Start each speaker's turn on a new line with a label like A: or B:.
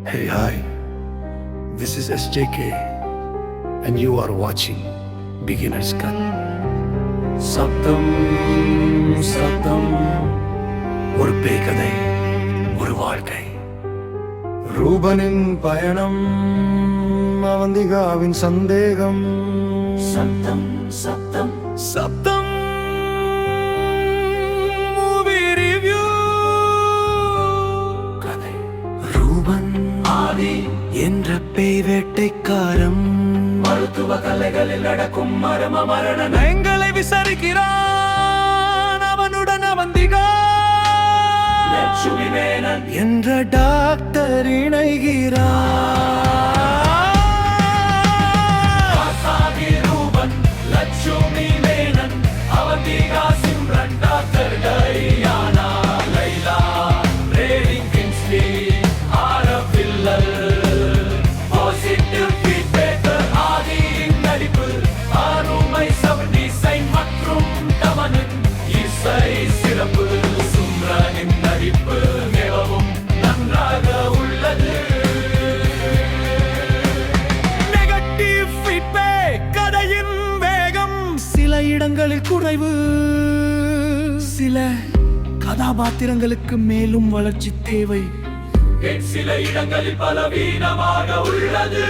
A: Hey, hi. This is SJK, and you are watching Beginner's Cut. சப்தம் சப்தம், ஒரு பேய்கதை, ஒரு வாழ்க்கை. ரூபனின் பயணம், அவந்திகாவின் சந்தேகம். சப்தம் சப்தம் சப்தம். Movie review. கதை. ரூபன் ஆதி என்ற பேய் வேட்டைக்காரன் மருத்துவ கலைகளில் நடக்கும் மர்ம மரண நயங்களை விசாரிக்கிறான். அவனுடன் அவந்திகா லட்சுமி மேனன் என்ற டாக்டர் இணைகிறார். ரூபன், லட்சுமி மேனன், அவந்திகா, சிம்ரன், டாக்டர் டயானா, லைலா, ரேலிங் கிங்ஸ்லி, ஆரவ் வில்லல். Positive feedback. ஆதியின் நடிப்பு அருமை, சவுண்ட் டிசைன் மற்றும் தமனின் இசை சிறப்பு. சும்ரனின் நடிப்பு மிகவும் நன்றாக உள்ளது. Negative feedback. கதையின் வேகம் சில இடங்களில் குறைவு, சில கதாபாத்திரங்களுக்கு மேலும் வளர்ச்சி தேவை, சில இடங்களில் பலவீனமாக உள்ளது.